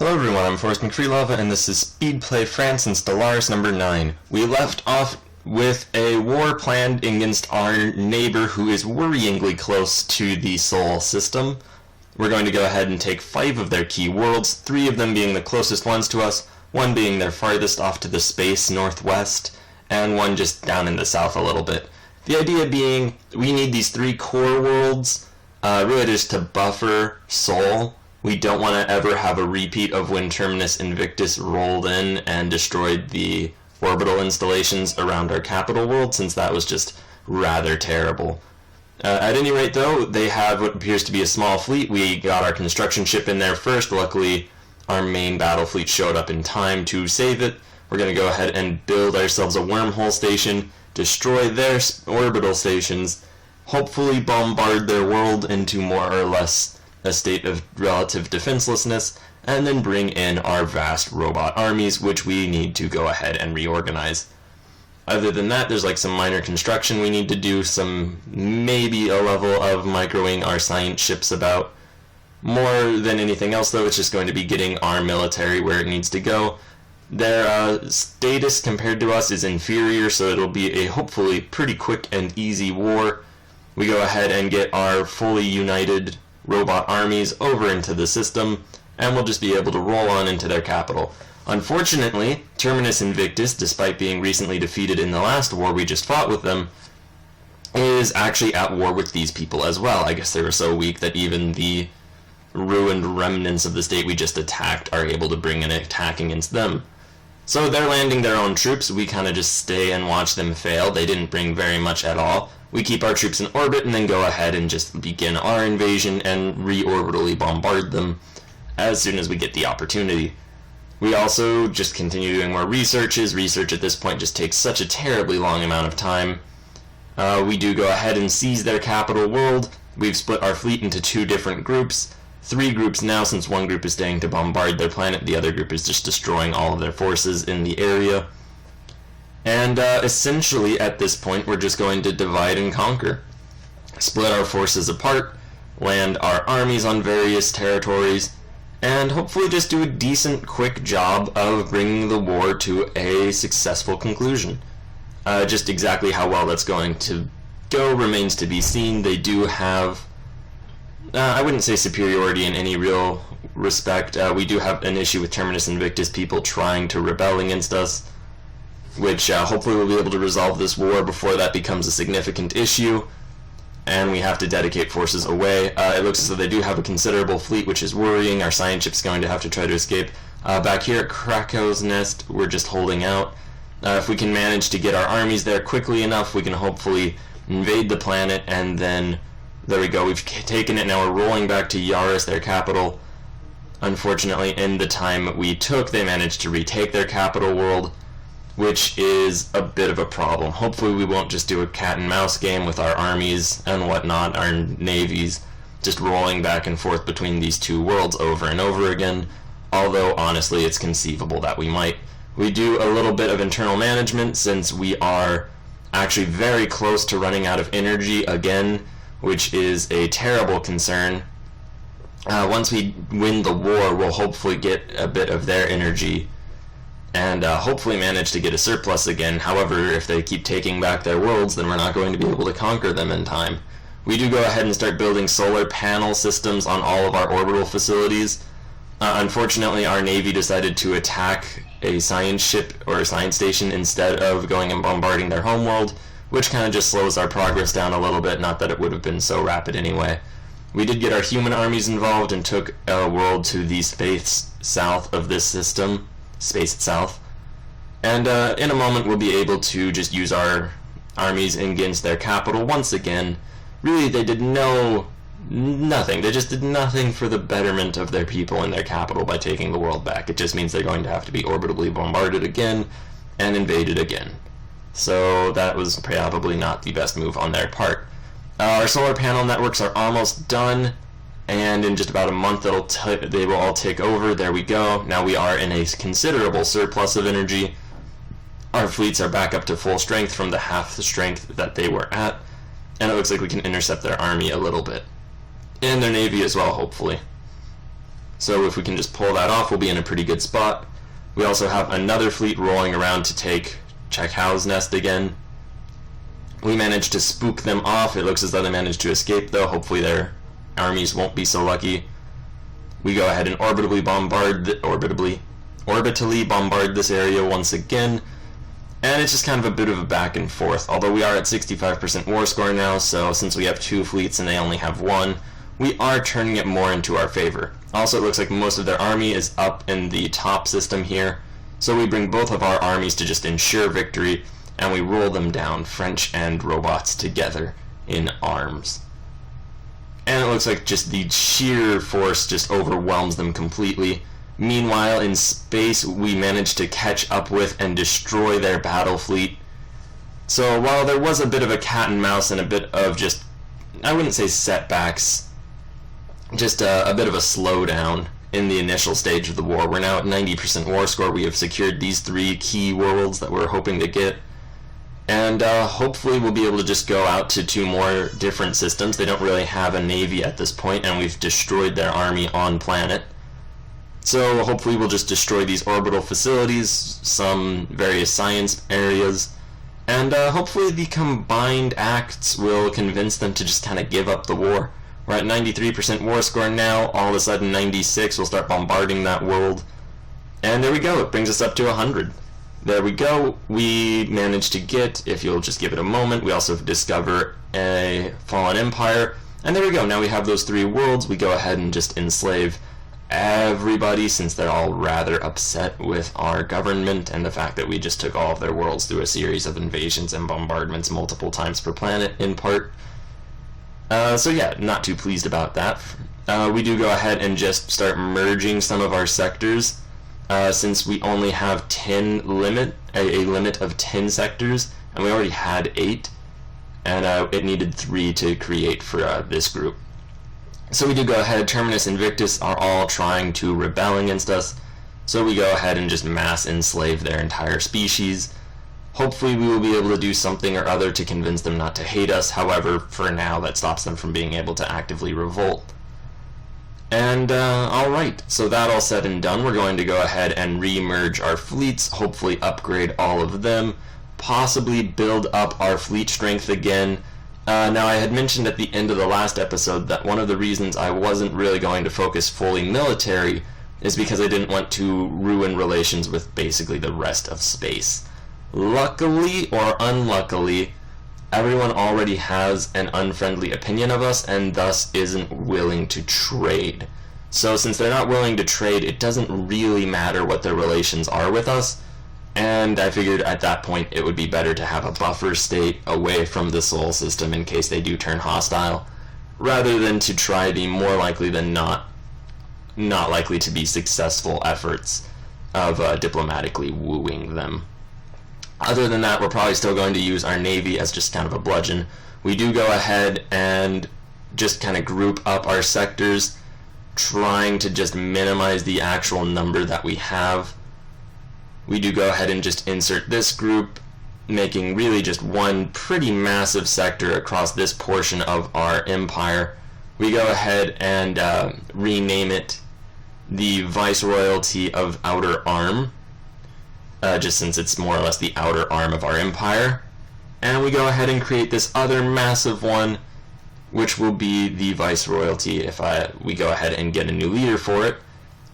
Hello everyone, I'm Forrest McFreelove, and this is Speedplay France and Stellaris number 9. We left off with a war planned against our neighbor who is worryingly close to the Sol system. We're going to go ahead and take 5 of their key worlds, 3 of them being the closest ones to us, 1 being their farthest off to the space northwest, and 1 just down in the south a little bit. The idea being, we need these 3 core worlds, really just to buffer Sol. We don't want to ever have a repeat of when Terminus Invictus rolled in and destroyed the orbital installations around our capital world, since that was just rather terrible. At any rate, though, they have what appears to be a small fleet. We got our construction ship in there first. Luckily, our main battle fleet showed up in time to save it. We're going to go ahead and build ourselves a wormhole station, destroy their orbital stations, hopefully bombard their world into more or less a state of relative defenselessness, and then bring in our vast robot armies, which we need to go ahead and reorganize. Other than that, there's like some minor construction we need to do, maybe a level of microing our science ships about. More than anything else, though, it's just going to be getting our military where it needs to go. Their status compared to us is inferior, so it'll be a hopefully pretty quick and easy war. We go ahead and get our fully united robot armies over into the system, and we'll just be able to roll on into their capital. Unfortunately, Terminus Invictus, despite being recently defeated in the last war we just fought with them, is actually at war with these people as well. I guess they were so weak that even the ruined remnants of the state we just attacked are able to bring an attack against them. So they're landing their own troops. We kind of just stay and watch them fail. They didn't bring very much at all. We keep our troops in orbit and then go ahead and just begin our invasion and re-orbitally bombard them as soon as we get the opportunity. We also just continue doing more researches. Research at this point just takes such a terribly long amount of time. We do go ahead and seize their capital world. We've split our fleet into 2 different groups. 3 groups now, since 1 group is staying to bombard their planet. The other group is just destroying all of their forces in the area. And essentially, at this point, we're just going to divide and conquer. Split our forces apart, land our armies on various territories, and hopefully just do a decent, quick job of bringing the war to a successful conclusion. Just exactly how well that's going to go remains to be seen. They do have, I wouldn't say superiority in any real respect. We do have an issue with Terminus Invictus people trying to rebel against us, which hopefully we'll be able to resolve this war before that becomes a significant issue, and we have to dedicate forces away. It looks as though they do have a considerable fleet, which is worrying. Our science ship's going to have to try to escape. Back here at Krakow's Nest, we're just holding out. If we can manage to get our armies there quickly enough, we can hopefully invade the planet, and then, there we go, we've taken it. Now we're rolling back to Yaris, their capital. Unfortunately, in the time we took, they managed to retake their capital world, which is a bit of a problem. Hopefully we won't just do a cat and mouse game with our armies and whatnot, our navies, just rolling back and forth between these 2 worlds over and over again, although honestly it's conceivable that we might. We do a little bit of internal management since we are actually very close to running out of energy again, which is a terrible concern. Once we win the war, we'll hopefully get a bit of their energy and hopefully manage to get a surplus again. However, if they keep taking back their worlds, then we're not going to be able to conquer them in time. We do go ahead and start building solar panel systems on all of our orbital facilities. Unfortunately, our Navy decided to attack a science ship or a science station instead of going and bombarding their homeworld, which kind of just slows our progress down a little bit, not that it would have been so rapid anyway. We did get our human armies involved and took a world to the space south of this system. Space itself, and in a moment we'll be able to just use our armies against their capital once again. Really, they did nothing. They just did nothing for the betterment of their people in their capital by taking the world back. It just means they're going to have to be orbitally bombarded again and invaded again. So that was probably not the best move on their part. Our solar panel networks are almost done, and in just about a month they will all take over. There we go. Now we are in a considerable surplus of energy. Our fleets are back up to full strength from the half the strength that they were at, and it looks like we can intercept their army a little bit. And their navy as well, hopefully. So if we can just pull that off, we'll be in a pretty good spot. We also have another fleet rolling around to take Chekhov's Nest again. We managed to spook them off. It looks as though they managed to escape, though. Hopefully their armies won't be so lucky. We go ahead and orbitally bombard this area once again. And it's just kind of a bit of a back and forth. Although we are at 65% war score now, so since we have 2 fleets and they only have 1, we are turning it more into our favor. Also, it looks like most of their army is up in the top system here, so we bring both of our armies to just ensure victory, and we roll them down, French and robots together, in arms. And it looks like just the sheer force just overwhelms them completely. Meanwhile, in space, we managed to catch up with and destroy their battle fleet. So while there was a bit of a cat and mouse and a bit of just, I wouldn't say setbacks, just a bit of a slowdown in the initial stage of the war. We're now at 90% war score. We have secured these 3 key worlds that we're hoping to get. And hopefully we'll be able to just go out to 2 more different systems. They don't really have a navy at this point, and we've destroyed their army on planet. So hopefully we'll just destroy these orbital facilities, some various science areas, and hopefully the combined acts will convince them to just kind of give up the war. We're at 93% war score now. All of a sudden 96, we'll start bombarding that world. And there we go, it brings us up to 100. There we go, we managed to get, if you'll just give it a moment, we also discover a fallen empire. And there we go, now we have those 3 worlds. We go ahead and just enslave everybody, since they're all rather upset with our government and the fact that we just took all of their worlds through a series of invasions and bombardments multiple times per planet, in part. So yeah, not too pleased about that. We do go ahead and just start merging some of our sectors, since we only have a limit of 10 sectors, and we already had 8, and it needed 3 to create for this group. So we do go ahead, Terminus and Victus are all trying to rebel against us, so we go ahead and just mass enslave their entire species. Hopefully we will be able to do something or other to convince them not to hate us. However, for now, that stops them from being able to actively revolt. And, alright, so that all said and done, we're going to go ahead and re-merge our fleets, hopefully upgrade all of them, possibly build up our fleet strength again. Now, I had mentioned at the end of the last episode that one of the reasons I wasn't really going to focus fully military is because I didn't want to ruin relations with basically the rest of space. Luckily, or unluckily, everyone already has an unfriendly opinion of us and thus isn't willing to trade. So since they're not willing to trade, it doesn't really matter what their relations are with us. And I figured at that point it would be better to have a buffer state away from the Sol system in case they do turn hostile, rather than to try the more likely than not likely to be successful efforts of diplomatically wooing them. Other than that, we're probably still going to use our navy as just kind of a bludgeon. We do go ahead and just kind of group up our sectors, trying to just minimize the actual number that we have. We do go ahead and just insert this group, making really just one pretty massive sector across this portion of our empire. We go ahead and rename it the Viceroyalty of Outer Arm, just since it's more or less the outer arm of our empire. And we go ahead and create this other massive one, which will be the Viceroyalty if we go ahead and get a new leader for it.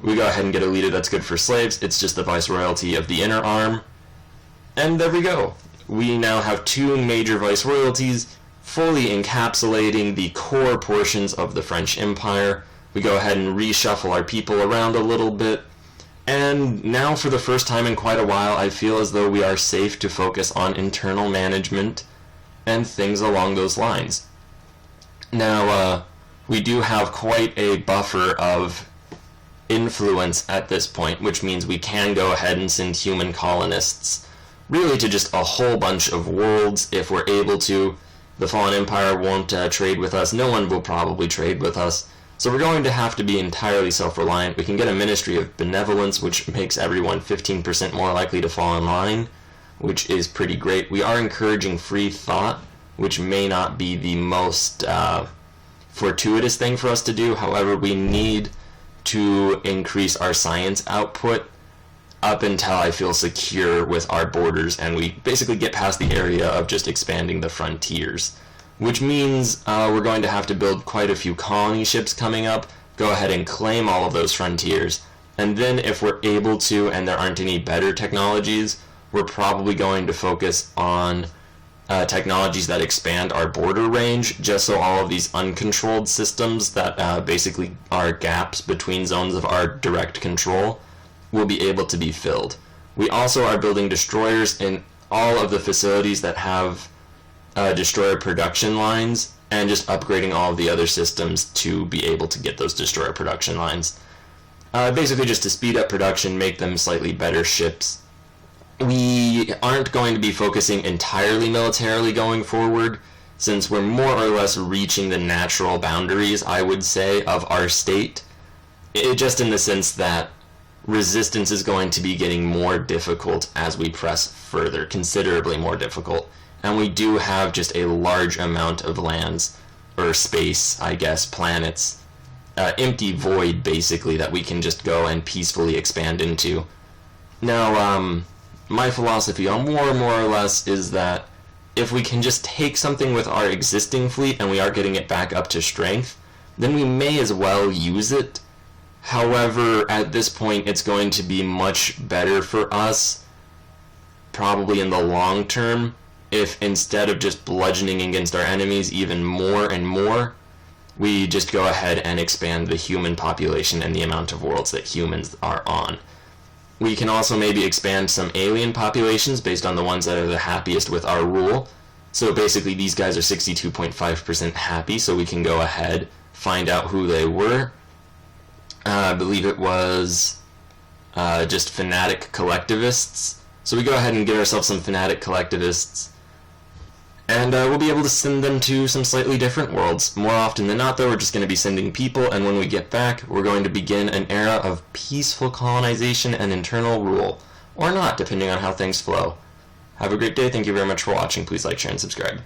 We go ahead and get a leader that's good for slaves. It's just the Viceroyalty of the Inner Arm. And there we go. We now have 2 major Viceroyalties, fully encapsulating the core portions of the French Empire. We go ahead and reshuffle our people around a little bit. And now, for the first time in quite a while, I feel as though we are safe to focus on internal management and things along those lines. Now, we do have quite a buffer of influence at this point, which means we can go ahead and send human colonists really to just a whole bunch of worlds if we're able to. The Fallen Empire won't trade with us. No one will probably trade with us. So we're going to have to be entirely self-reliant. We can get a Ministry of Benevolence, which makes everyone 15% more likely to fall in line, which is pretty great. We are encouraging free thought, which may not be the most fortuitous thing for us to do. However, we need to increase our science output up until I feel secure with our borders and we basically get past the area of just expanding the frontiers. Which means we're going to have to build quite a few colony ships coming up, go ahead and claim all of those frontiers, and then if we're able to and there aren't any better technologies, we're probably going to focus on technologies that expand our border range, just so all of these uncontrolled systems that basically are gaps between zones of our direct control will be able to be filled. We also are building destroyers in all of the facilities that have destroyer production lines, and just upgrading all of the other systems to be able to get those destroyer production lines. Basically just to speed up production, make them slightly better ships. We aren't going to be focusing entirely militarily going forward, since we're more or less reaching the natural boundaries, I would say, of our state. Just in the sense that resistance is going to be getting more difficult as we press further, considerably more difficult. And we do have just a large amount of lands, or space, I guess, planets, empty void, basically, that we can just go and peacefully expand into. Now, my philosophy on war, more or less, is that if we can just take something with our existing fleet and we are getting it back up to strength, then we may as well use it. However, at this point, it's going to be much better for us, probably in the long term, if instead of just bludgeoning against our enemies even more and more, we just go ahead and expand the human population and the amount of worlds that humans are on. We can also maybe expand some alien populations based on the ones that are the happiest with our rule. So basically these guys are 62.5% happy, so we can go ahead, find out who they were. I believe it was just fanatic collectivists. So we go ahead and get ourselves some fanatic collectivists. And we'll be able to send them to some slightly different worlds. More often than not, though, we're just going to be sending people, and when we get back, we're going to begin an era of peaceful colonization and internal rule. Or not, depending on how things flow. Have a great day. Thank you very much for watching. Please like, share, and subscribe.